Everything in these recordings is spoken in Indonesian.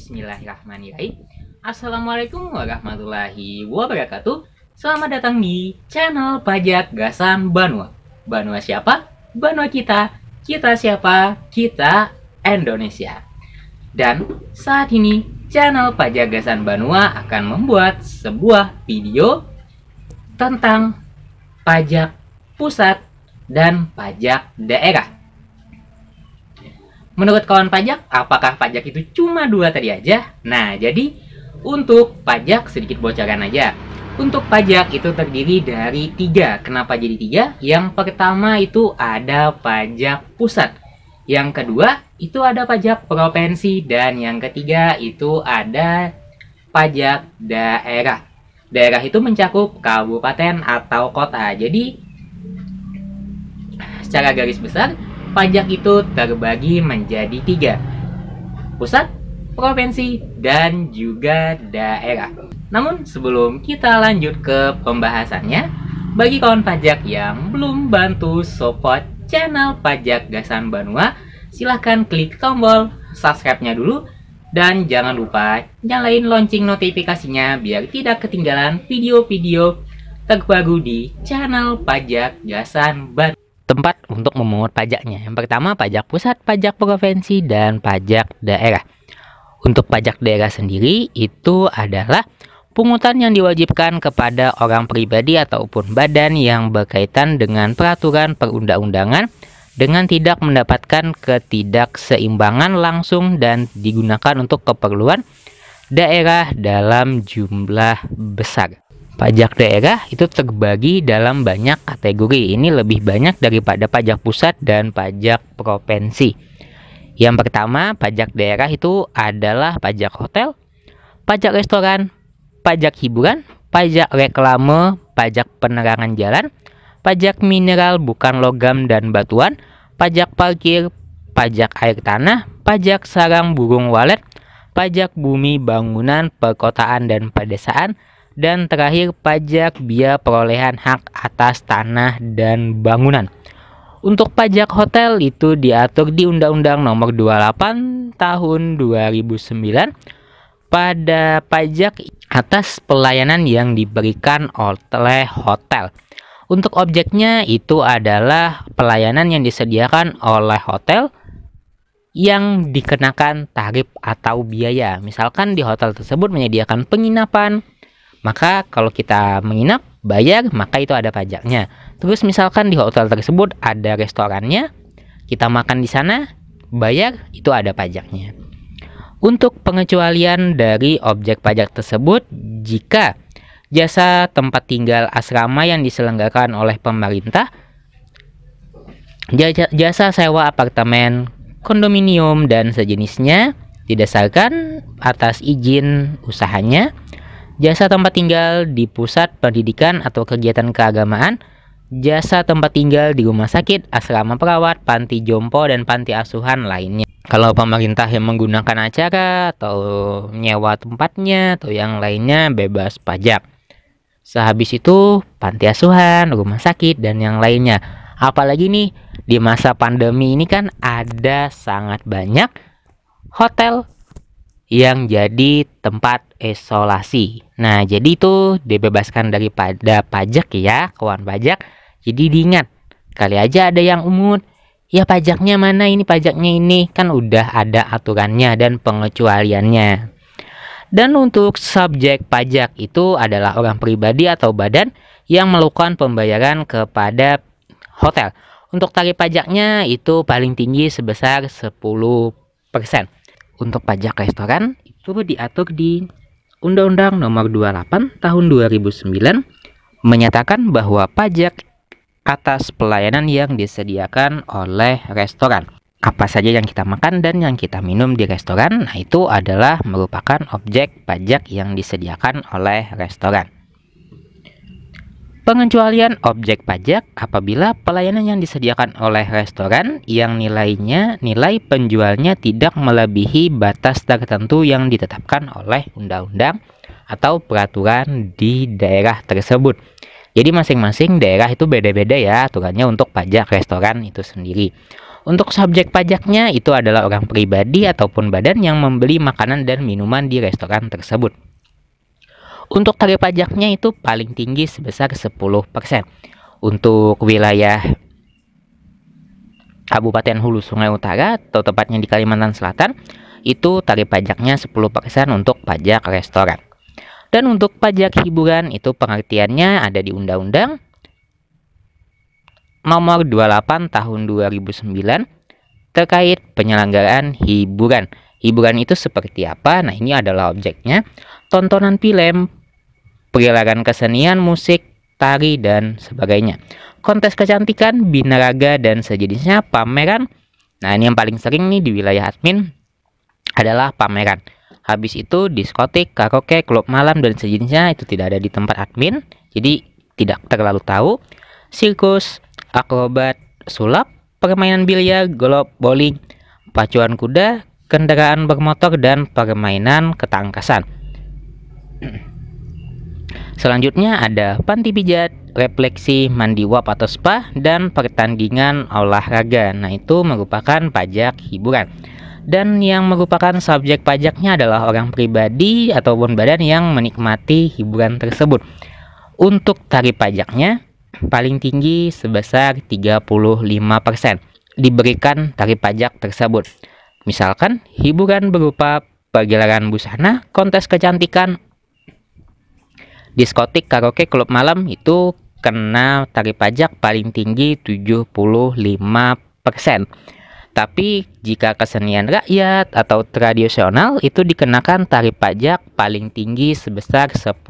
Bismillahirrahmanirrahim. Assalamualaikum warahmatullahi wabarakatuh. Selamat datang di channel Pajak Gasan Banua. Banua siapa? Banua kita. Kita siapa? Kita Indonesia. Dan saat ini channel Pajak Gasan Banua akan membuat sebuah video tentang pajak pusat dan pajak daerah. Menurut kawan pajak, apakah pajak itu cuma dua tadi aja? Nah, jadi untuk pajak sedikit bocoran aja. Untuk pajak itu terdiri dari tiga. Kenapa jadi tiga? Yang pertama itu ada pajak pusat. Yang kedua itu ada pajak provinsi. Dan yang ketiga itu ada pajak daerah. Daerah itu mencakup kabupaten atau kota. Jadi secara garis besar pajak itu terbagi menjadi tiga: pusat, provinsi, dan juga daerah. Namun sebelum kita lanjut ke pembahasannya, bagi kawan pajak yang belum bantu support channel Pajak Gasan Banua, silahkan klik tombol subscribe-nya dulu. Dan jangan lupa nyalain lonceng notifikasinya biar tidak ketinggalan video-video terbaru di channel Pajak Gasan Banua. Tempat untuk memungut pajaknya. Yang pertama pajak pusat, pajak provinsi, dan pajak daerah. Untuk pajak daerah sendiri itu adalah pungutan yang diwajibkan kepada orang pribadi ataupun badan yang berkaitan dengan peraturan perundang-undangan dengan tidak mendapatkan ketidakseimbangan langsung dan digunakan untuk keperluan daerah dalam jumlah besar. Pajak daerah itu terbagi dalam banyak kategori. Ini lebih banyak daripada pajak pusat dan pajak provinsi. Yang pertama, pajak daerah itu adalah pajak hotel, pajak restoran, pajak hiburan, pajak reklame, pajak penerangan jalan, pajak mineral bukan logam dan batuan, pajak parkir, pajak air tanah, pajak sarang burung walet, pajak bumi bangunan, perkotaan dan pedesaan, dan terakhir pajak biaya perolehan hak atas tanah dan bangunan. Untuk pajak hotel itu diatur di Undang-Undang Nomor 28 Tahun 2009 pada pajak atas pelayanan yang diberikan oleh hotel. Untuk objeknya itu adalah pelayanan yang disediakan oleh hotel yang dikenakan tarif atau biaya. Misalkan di hotel tersebut menyediakan penginapan, maka kalau kita menginap, bayar, maka itu ada pajaknya. Terus misalkan di hotel tersebut ada restorannya, kita makan di sana, bayar, itu ada pajaknya. Untuk pengecualian dari objek pajak tersebut, jika jasa tempat tinggal asrama yang diselenggarakan oleh pemerintah, jasa sewa apartemen, kondominium, dan sejenisnya didasarkan atas izin usahanya, jasa tempat tinggal di pusat pendidikan atau kegiatan keagamaan, jasa tempat tinggal di rumah sakit, asrama perawat, panti jompo, dan panti asuhan lainnya. Kalau pemerintah yang menggunakan acara atau nyewa tempatnya atau yang lainnya bebas pajak. Sehabis itu panti asuhan, rumah sakit, dan yang lainnya. Apalagi nih di masa pandemi ini kan ada sangat banyak hotel yang jadi tempat isolasi. Nah, jadi itu dibebaskan daripada pajak ya, kawan pajak. Jadi diingat, kali aja ada yang umut, ya pajaknya mana ini, pajaknya ini, kan udah ada aturannya dan pengecualiannya. Dan untuk subjek pajak itu adalah orang pribadi atau badan yang melakukan pembayaran kepada hotel. Untuk tarif pajaknya itu paling tinggi sebesar 10%. Untuk pajak restoran itu diatur di Undang-Undang Nomor 28 Tahun 2009 menyatakan bahwa pajak atas pelayanan yang disediakan oleh restoran. Apa saja yang kita makan dan yang kita minum di restoran, nah itu adalah merupakan objek pajak yang disediakan oleh restoran. Pengecualian objek pajak apabila pelayanan yang disediakan oleh restoran yang nilai penjualnya tidak melebihi batas tertentu yang ditetapkan oleh undang-undang atau peraturan di daerah tersebut. Jadi masing-masing daerah itu beda-beda ya aturannya untuk pajak restoran itu sendiri. Untuk subjek pajaknya itu adalah orang pribadi ataupun badan yang membeli makanan dan minuman di restoran tersebut. Untuk tarif pajaknya itu paling tinggi sebesar 10%. Untuk wilayah Kabupaten Hulu Sungai Utara atau tepatnya di Kalimantan Selatan, itu tarif pajaknya 10% untuk pajak restoran. Dan untuk pajak hiburan itu pengertiannya ada di Undang-Undang Nomor 28 Tahun 2009 terkait penyelenggaraan hiburan. Hiburan itu seperti apa? Nah, ini adalah objeknya: tontonan film, pergelaran kesenian, musik, tari, dan sebagainya. Kontes kecantikan, binaraga, dan sejenisnya, pameran. Nah, ini yang paling sering nih di wilayah admin adalah pameran. Habis itu diskotik, karaoke, klub malam, dan sejenisnya itu tidak ada di tempat admin, jadi tidak terlalu tahu. Sirkus, akrobat, sulap, permainan biliar, golf, bowling, pacuan kuda, kendaraan bermotor, dan permainan ketangkasan. Selanjutnya ada panti pijat, refleksi, mandi wap atau spa, dan pertandingan olahraga. Nah, itu merupakan pajak hiburan. Dan yang merupakan subjek pajaknya adalah orang pribadi ataupun badan yang menikmati hiburan tersebut. Untuk tarif pajaknya paling tinggi sebesar 35% diberikan tarif pajak tersebut. Misalkan hiburan berupa pergelaran busana, kontes kecantikan, diskotik, karaoke, klub malam itu kena tarif pajak paling tinggi 75%. Tapi jika kesenian rakyat atau tradisional itu dikenakan tarif pajak paling tinggi sebesar 10%.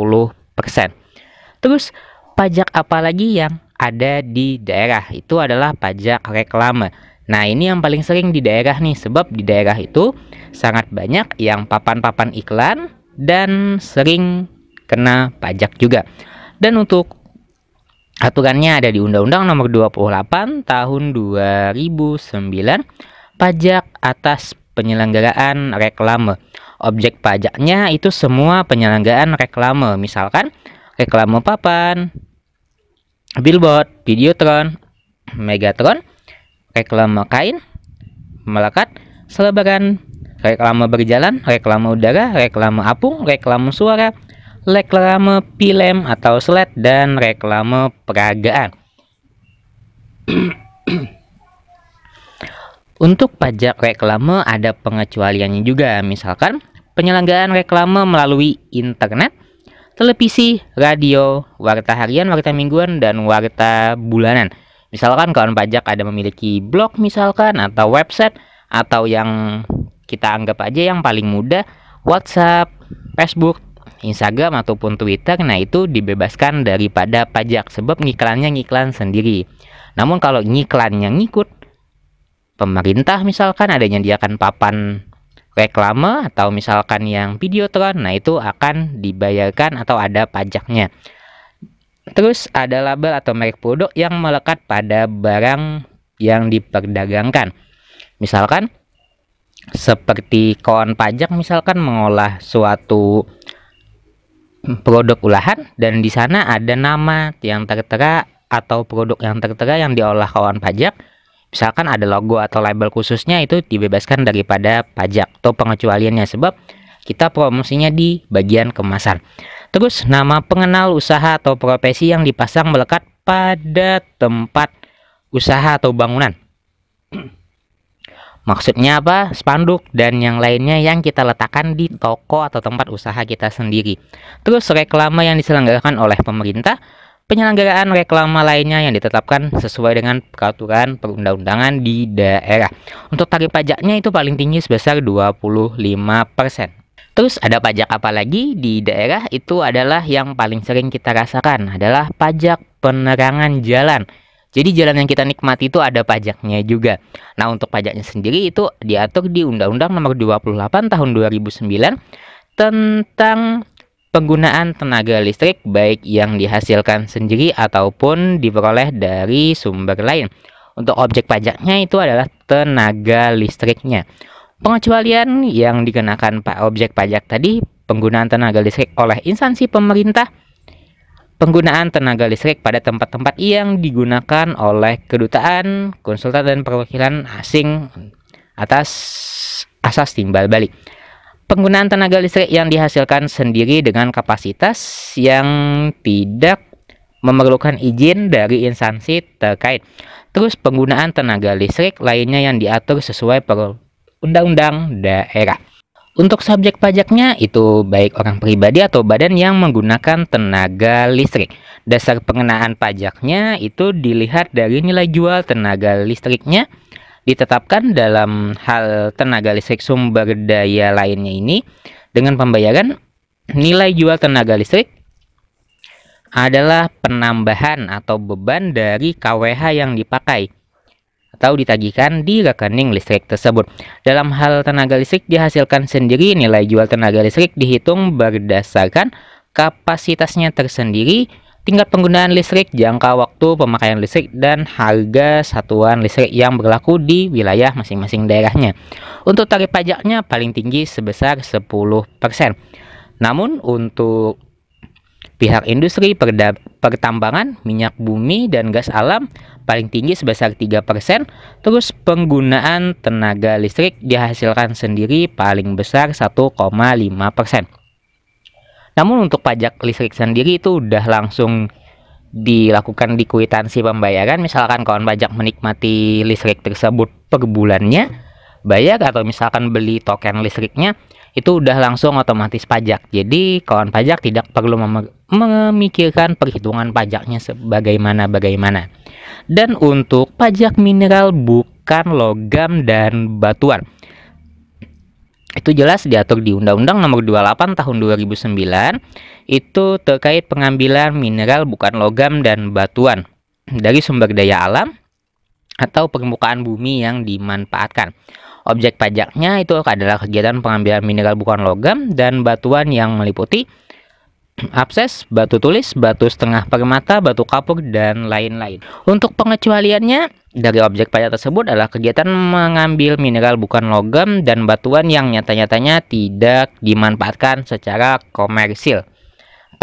Terus pajak apa lagi yang ada di daerah? Itu adalah pajak reklame. Nah, ini yang paling sering di daerah nih, sebab di daerah itu sangat banyak yang papan-papan iklan dan sering kena pajak juga. Dan untuk aturannya ada di Undang-Undang Nomor 28 Tahun 2009, pajak atas penyelenggaraan reklame. Objek pajaknya itu semua penyelenggaraan reklame, misalkan reklame papan, billboard, videotron, megatron, reklame kain, melekat, selebaran, reklame berjalan, reklame udara, reklame apung, reklame suara, reklame film atau slide, dan reklame peragaan. Untuk pajak reklame ada pengecualiannya juga, misalkan penyelenggaraan reklame melalui internet, televisi, radio, warta harian, warta mingguan, dan warta bulanan. Misalkan kawan pajak ada memiliki blog misalkan, atau website, atau yang kita anggap aja yang paling mudah, WhatsApp, Facebook, Instagram ataupun Twitter, nah itu dibebaskan daripada pajak sebab ngiklannya ngiklan sendiri. Namun kalau ngiklannya ngikut pemerintah, misalkan ada yang menyediakan papan reklame atau misalkan yang videotron, nah itu akan dibayarkan atau ada pajaknya. Terus ada label atau merek produk yang melekat pada barang yang diperdagangkan. Misalkan seperti kawan pajak misalkan mengolah suatu produk olahan dan di sana ada nama yang tertera atau produk yang tertera yang diolah kawan pajak, misalkan ada logo atau label khususnya, itu dibebaskan daripada pajak atau pengecualiannya sebab kita promosinya di bagian kemasan. Terus nama pengenal usaha atau profesi yang dipasang melekat pada tempat usaha atau bangunan. Maksudnya apa? Spanduk dan yang lainnya yang kita letakkan di toko atau tempat usaha kita sendiri. Terus reklame yang diselenggarakan oleh pemerintah, penyelenggaraan reklame lainnya yang ditetapkan sesuai dengan peraturan perundang-undangan di daerah. Untuk tarif pajaknya itu paling tinggi sebesar 25%. Terus ada pajak apa lagi di daerah? Itu adalah yang paling sering kita rasakan adalah pajak penerangan jalan. Jadi jalan yang kita nikmati itu ada pajaknya juga. Nah, untuk pajaknya sendiri itu diatur di Undang-Undang Nomor 28 Tahun 2009 tentang penggunaan tenaga listrik baik yang dihasilkan sendiri ataupun diperoleh dari sumber lain. Untuk objek pajaknya itu adalah tenaga listriknya. Pengecualian yang dikenakan objek pajak tadi, penggunaan tenaga listrik oleh instansi pemerintah penggunaan tenaga listrik pada tempat-tempat yang digunakan oleh kedutaan, konsulat, dan perwakilan asing atas asas timbal balik. Penggunaan tenaga listrik yang dihasilkan sendiri dengan kapasitas yang tidak memerlukan izin dari instansi terkait. Terus penggunaan tenaga listrik lainnya yang diatur sesuai perundang-undang daerah. Untuk subjek pajaknya itu baik orang pribadi atau badan yang menggunakan tenaga listrik. Dasar pengenaan pajaknya itu dilihat dari nilai jual tenaga listriknya, ditetapkan dalam hal tenaga listrik sumber daya lainnya ini dengan pembayaran nilai jual tenaga listrik adalah penambahan atau beban dari KWH yang dipakai atau ditagihkan di rekening listrik tersebut. Dalam hal tenaga listrik dihasilkan sendiri, nilai jual tenaga listrik dihitung berdasarkan kapasitasnya tersendiri, tingkat penggunaan listrik, jangka waktu pemakaian listrik, dan harga satuan listrik yang berlaku di wilayah masing-masing daerahnya. Untuk tarif pajaknya paling tinggi sebesar 10%. Namun untuk pihak industri pertambangan, minyak bumi, dan gas alam paling tinggi sebesar 3%. Terus penggunaan tenaga listrik dihasilkan sendiri paling besar 1,5%. Namun untuk pajak listrik sendiri itu udah langsung dilakukan di kwitansi pembayaran. Misalkan kawan pajak menikmati listrik tersebut per bulannya, bayar, atau misalkan beli token listriknya, itu udah langsung otomatis pajak. Jadi kawan pajak tidak perlu memikirkan perhitungan pajaknya sebagaimana. Dan untuk pajak mineral bukan logam dan batuan, itu jelas diatur di Undang-Undang Nomor 28 Tahun 2009, itu terkait pengambilan mineral bukan logam dan batuan dari sumber daya alam atau permukaan bumi yang dimanfaatkan. Objek pajaknya itu adalah kegiatan pengambilan mineral bukan logam dan batuan yang meliputi apses, batu tulis, batu setengah permata, batu kapur, dan lain-lain. Untuk pengecualiannya dari objek pajak tersebut adalah kegiatan mengambil mineral bukan logam dan batuan yang nyata-nyatanya tidak dimanfaatkan secara komersil,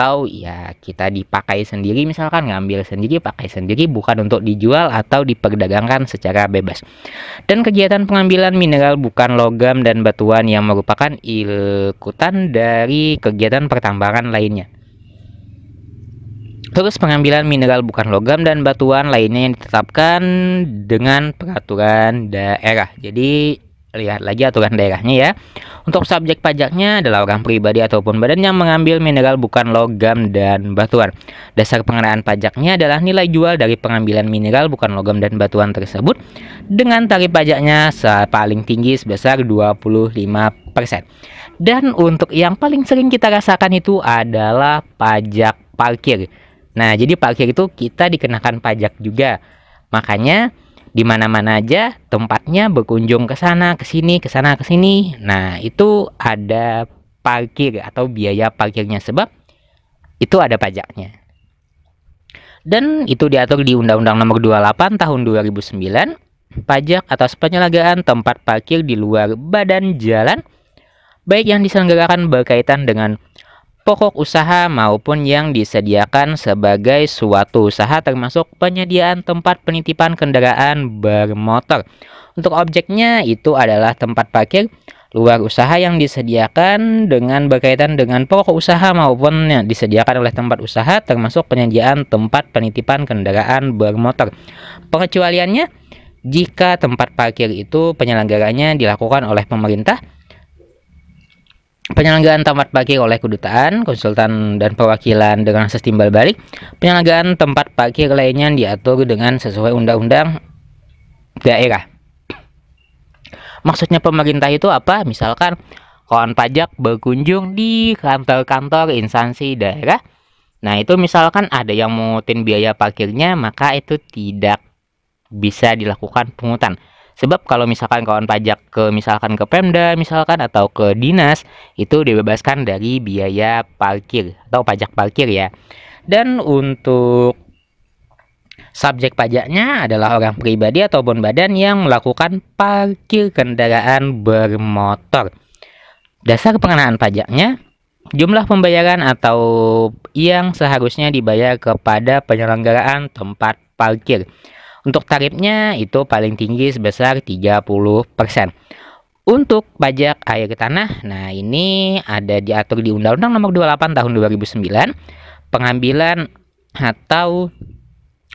atau ya kita dipakai sendiri, misalkan ngambil sendiri, pakai sendiri, bukan untuk dijual atau diperdagangkan secara bebas. Dan kegiatan pengambilan mineral bukan logam dan batuan yang merupakan ikutan dari kegiatan pertambangan lainnya. Terus pengambilan mineral bukan logam dan batuan lainnya yang ditetapkan dengan peraturan daerah. Jadi lihat lagi aturan daerahnya ya. Untuk subjek pajaknya adalah orang pribadi ataupun badan yang mengambil mineral bukan logam dan batuan. Dasar pengenaan pajaknya adalah nilai jual dari pengambilan mineral bukan logam dan batuan tersebut dengan tarif pajaknya paling tinggi sebesar 25%. Dan untuk yang paling sering kita rasakan itu adalah pajak parkir. Nah, jadi parkir itu kita dikenakan pajak juga. Makanya di mana-mana aja tempatnya berkunjung ke sana, ke sini, ke sana, ke sini. Nah, itu ada parkir atau biaya parkirnya sebab itu ada pajaknya. Dan itu diatur di Undang-Undang Nomor 28 Tahun 2009, pajak atas penyelenggaraan tempat parkir di luar badan jalan, baik yang diselenggarakan berkaitan dengan pokok usaha maupun yang disediakan sebagai suatu usaha, termasuk penyediaan tempat penitipan kendaraan bermotor. Untuk objeknya itu adalah tempat parkir luar usaha yang disediakan dengan berkaitan dengan pokok usaha maupun yang disediakan oleh tempat usaha, termasuk penyediaan tempat penitipan kendaraan bermotor. Pengecualiannya jika tempat parkir itu penyelenggaranya dilakukan oleh pemerintah, penyelenggaraan tempat parkir oleh kedutaan, konsultan, dan perwakilan dengan asas timbal balik. Penyelenggaraan tempat parkir lainnya diatur dengan sesuai undang-undang daerah. Maksudnya pemerintah itu apa? Misalkan kawan pajak berkunjung di kantor-kantor instansi daerah. Nah, itu misalkan ada yang mengutin biaya parkirnya, maka itu tidak bisa dilakukan pungutan. Sebab kalau misalkan kawan pajak misalkan ke Pemda misalkan atau ke dinas, itu dibebaskan dari biaya parkir atau pajak parkir ya. Dan untuk subjek pajaknya adalah orang pribadi ataupun badan yang melakukan parkir kendaraan bermotor. Dasar pengenaan pajaknya jumlah pembayaran atau yang seharusnya dibayar kepada penyelenggaraan tempat parkir. Untuk tarifnya itu paling tinggi sebesar 30%. Untuk pajak air tanah, nah ini ada diatur di Undang-Undang Nomor 28 Tahun 2009, pengambilan atau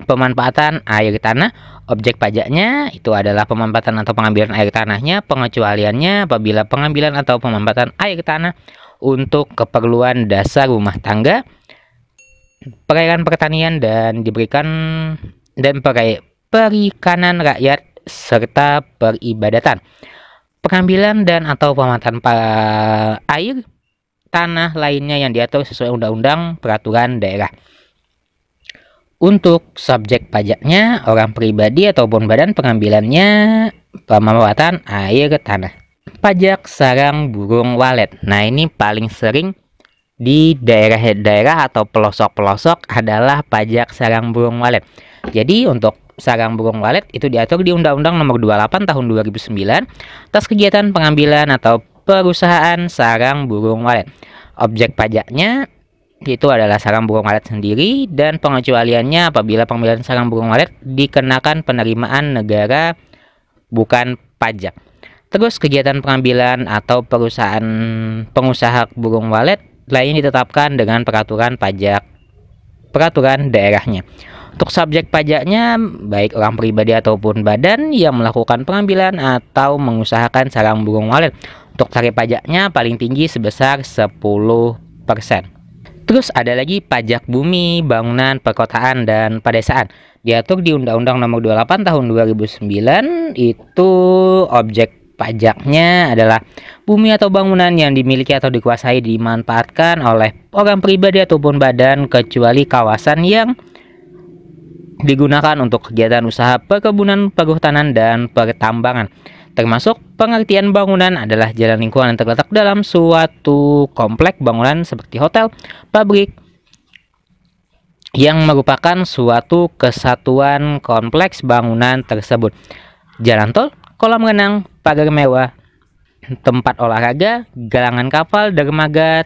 pemanfaatan air tanah. Objek pajaknya itu adalah pemanfaatan atau pengambilan air tanahnya. Pengecualiannya apabila pengambilan atau pemanfaatan air tanah untuk keperluan dasar rumah tangga, perairan pertanian dan diberikan dan perikanan rakyat serta peribadatan. Pengambilan dan atau pemanfaatan air tanah lainnya yang diatur sesuai undang-undang peraturan daerah. Untuk subjek pajaknya orang pribadi ataupun badan pengambilannya pemanfaatan air tanah. Pajak sarang burung walet. Nah, ini paling sering di daerah-daerah atau pelosok-pelosok adalah pajak sarang burung walet. Jadi untuk sarang burung walet itu diatur di Undang-Undang Nomor 28 Tahun 2009 atas kegiatan pengambilan atau perusahaan sarang burung walet. Objek pajaknya itu adalah sarang burung walet sendiri dan pengecualiannya apabila pengambilan sarang burung walet dikenakan penerimaan negara bukan pajak. Terus kegiatan pengambilan atau perusahaan pengusaha burung walet lain ditetapkan dengan peraturan daerahnya. Untuk subjek pajaknya baik orang pribadi ataupun badan yang melakukan pengambilan atau mengusahakan sarang burung walet. Untuk tarif pajaknya paling tinggi sebesar 10%. Terus ada lagi pajak bumi, bangunan, perkotaan, dan pedesaan. Diatur di Undang-Undang Nomor 28 Tahun 2009, itu objek pajaknya adalah bumi atau bangunan yang dimiliki atau dikuasai dimanfaatkan oleh orang pribadi ataupun badan kecuali kawasan yang digunakan untuk kegiatan usaha perkebunan, perhutanan, dan pertambangan. Termasuk pengertian bangunan adalah jalan lingkungan yang terletak dalam suatu kompleks bangunan seperti hotel, pabrik, yang merupakan suatu kesatuan kompleks bangunan tersebut. Jalan tol, kolam renang, pagar mewah, tempat olahraga, galangan kapal, dermaga,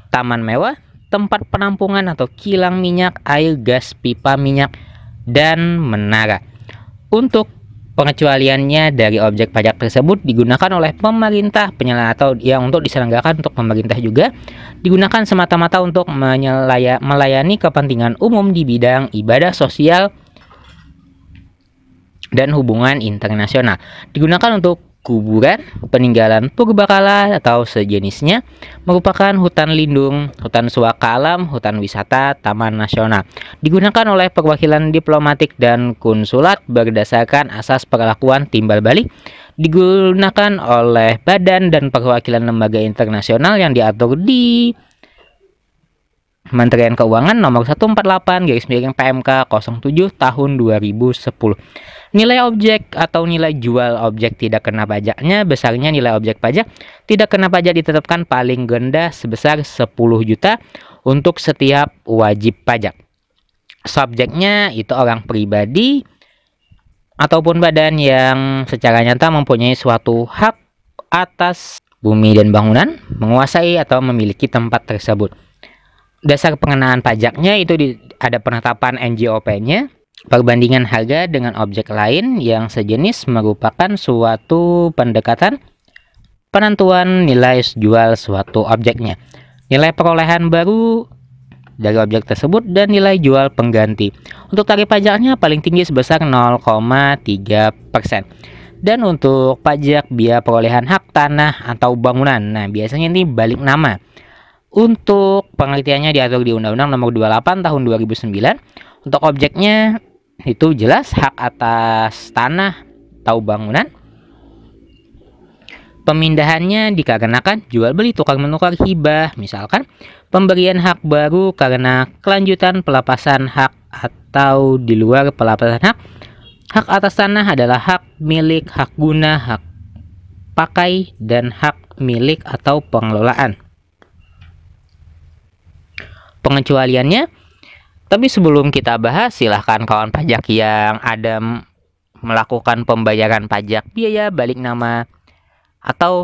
taman mewah, tempat penampungan atau kilang minyak, air, gas, pipa minyak, dan menara. Untuk pengecualiannya dari objek pajak tersebut digunakan oleh pemerintah penyelenggara atau yang untuk diselenggarakan untuk pemerintah juga digunakan semata-mata untuk melayani kepentingan umum di bidang ibadah sosial dan hubungan internasional. Digunakan untuk kuburan, peninggalan purbakala atau sejenisnya, merupakan hutan lindung, hutan suaka alam, hutan wisata, taman nasional. Digunakan oleh perwakilan diplomatik dan konsulat berdasarkan asas perlakuan timbal balik. Digunakan oleh badan dan perwakilan lembaga internasional yang diatur di Kementerian Keuangan Nomor 148/PMK 07 Tahun 2010. Nilai objek atau nilai jual objek tidak kena pajaknya, besarnya nilai objek pajak tidak kena pajak ditetapkan paling rendah sebesar 10 juta untuk setiap wajib pajak. Subjeknya itu orang pribadi ataupun badan yang secara nyata mempunyai suatu hak atas bumi dan bangunan, menguasai atau memiliki tempat tersebut. Dasar pengenaan pajaknya itu ada penetapan NJOP-nya. Perbandingan harga dengan objek lain yang sejenis merupakan suatu pendekatan penentuan nilai jual suatu objeknya. Nilai perolehan baru dari objek tersebut dan nilai jual pengganti. Untuk tarif pajaknya paling tinggi sebesar 0,3%. Dan untuk pajak biaya perolehan hak tanah atau bangunan, nah biasanya ini balik nama. Untuk pengertiannya diatur di Undang-Undang Nomor 28 Tahun 2009. Untuk objeknya itu jelas hak atas tanah atau bangunan. Pemindahannya dikarenakan jual beli, tukar menukar, hibah, misalkan pemberian hak baru karena kelanjutan pelepasan hak atau di luar pelepasan hak. Hak atas tanah adalah hak milik, hak guna, hak pakai, dan hak milik atau pengelolaan. Pengecualiannya, tapi sebelum kita bahas, silahkan kawan pajak yang ada melakukan pembayaran pajak biaya balik nama atau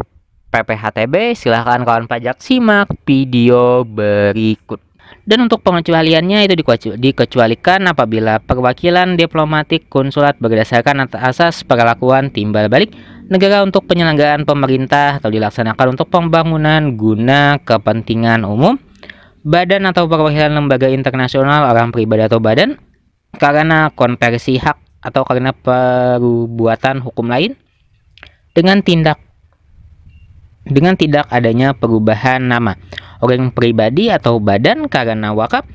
PPHTB, silahkan kawan pajak simak video berikut. Dan untuk pengecualiannya itu dikecualikan apabila perwakilan diplomatik konsulat berdasarkan asas perlakuan timbal balik negara untuk penyelenggaraan pemerintah atau dilaksanakan untuk pembangunan guna kepentingan umum, badan atau perwakilan lembaga internasional, orang pribadi atau badan, karena konversi hak atau karena perbuatan hukum lain, dengan tidak adanya perubahan nama, orang pribadi atau badan karena wakaf,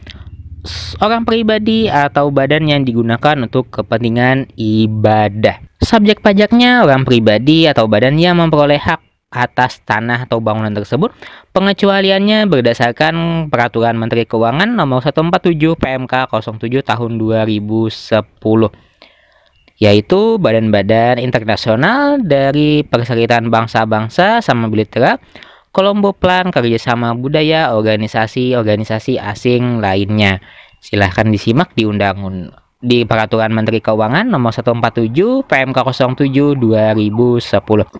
orang pribadi atau badan yang digunakan untuk kepentingan ibadah. Subjek pajaknya orang pribadi atau badan yang memperoleh hak atas tanah atau bangunan tersebut. Pengecualiannya berdasarkan Peraturan Menteri Keuangan Nomor 147 PMK 07 Tahun 2010, yaitu badan-badan internasional dari Perserikatan Bangsa-Bangsa sama bilateral, Kolombo Plan, kerjasama budaya, organisasi asing lainnya. Silahkan disimak di Peraturan Menteri Keuangan Nomor 147 PMK 07 2010.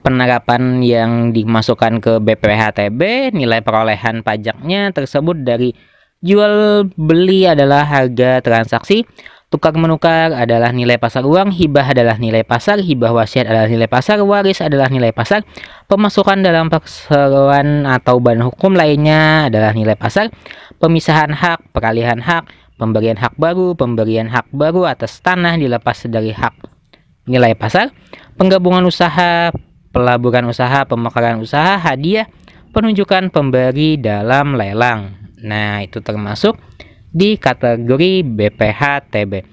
Penerapan yang dimasukkan ke BPHTB, nilai perolehan pajaknya tersebut dari jual beli adalah harga transaksi, tukar menukar adalah nilai pasar uang, hibah adalah nilai pasar, hibah wasiat adalah nilai pasar, waris adalah nilai pasar, pemasukan dalam perseroan atau badan hukum lainnya adalah nilai pasar, pemisahan hak, peralihan hak, pemberian hak baru atas tanah dilepas dari hak nilai pasar, penggabungan usaha, pelaburan usaha, pemekaran usaha, hadiah, penunjukan pemberi dalam lelang. Nah, itu termasuk di kategori BPHTB.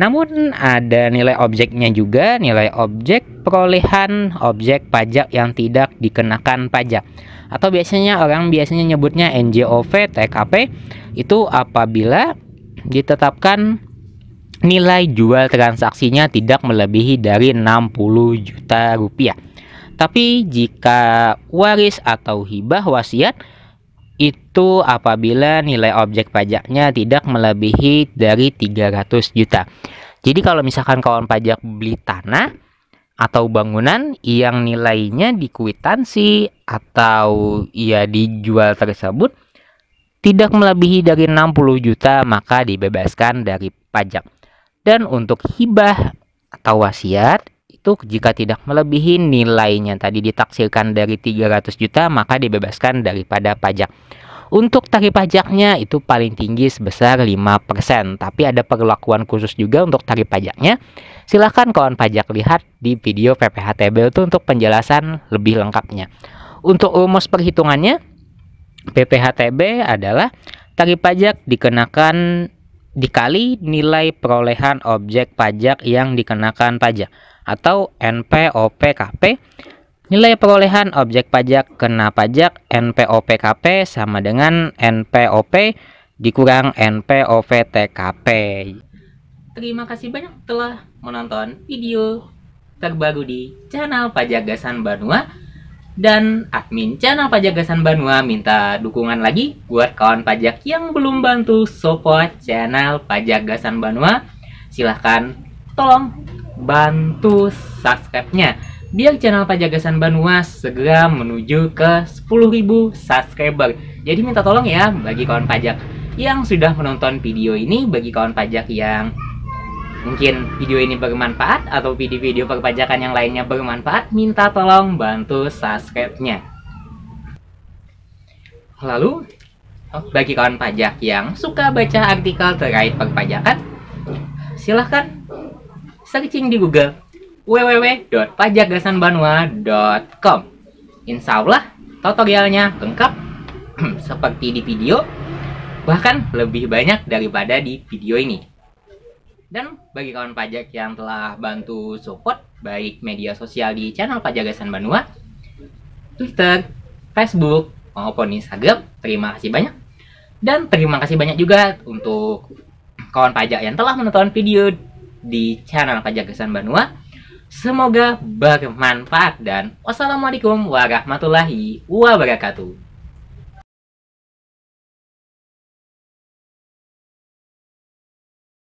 Namun ada nilai objeknya juga, nilai objek perolehan objek pajak yang tidak dikenakan pajak, atau orang biasanya nyebutnya NJOP TKP. Itu apabila ditetapkan nilai jual transaksinya tidak melebihi dari 60 juta rupiah. Tapi jika waris atau hibah wasiat itu apabila nilai objek pajaknya tidak melebihi dari 300 juta. Jadi kalau misalkan kawan pajak beli tanah atau bangunan yang nilainya di kwitansi atau ia dijual tersebut tidak melebihi dari 60 juta, maka dibebaskan dari pajak. Dan untuk hibah atau wasiat itu jika tidak melebihi nilainya tadi ditaksirkan dari 300 juta, maka dibebaskan daripada pajak. Untuk tarif pajaknya itu paling tinggi sebesar 5%, tapi ada perlakuan khusus juga untuk tarif pajaknya. Silahkan kawan pajak lihat di video PPHTB itu untuk penjelasan lebih lengkapnya. Untuk rumus perhitungannya, PPHTB adalah tarif pajak dikenakan dikali nilai perolehan objek pajak yang dikenakan pajak, atau NPOPKP. Nilai perolehan objek pajak kena pajak NPOPKP sama dengan NPOP dikurang NPOPTKP. Terima kasih banyak telah menonton video terbaru di channel Pajagasan Banua. Dan admin channel Pajagasan Banua minta dukungan lagi buat kawan pajak yang belum bantu support channel Pajagasan Banua. Silahkan tolong bantu subscribe-nya biar channel Pajagasan Banua segera menuju ke 10.000 subscriber. Jadi minta tolong ya bagi kawan pajak yang sudah menonton video ini, bagi kawan pajak yang mungkin video ini bermanfaat atau video-video perpajakan yang lainnya bermanfaat, minta tolong bantu subscribe-nya. Lalu, bagi kawan pajak yang suka baca artikel terkait perpajakan, silahkan searching di Google www.pajagasanbanua.com. Insya Allah tutorialnya lengkap seperti di video, bahkan lebih banyak daripada di video ini. Dan bagi kawan pajak yang telah bantu support baik media sosial di channel Pajagasan Banua, Twitter, Facebook, maupun Instagram, terima kasih banyak. Dan terima kasih banyak juga untuk kawan pajak yang telah menonton video di channel Pajagasan Banua. Semoga bermanfaat dan wassalamualaikum warahmatullahi wabarakatuh.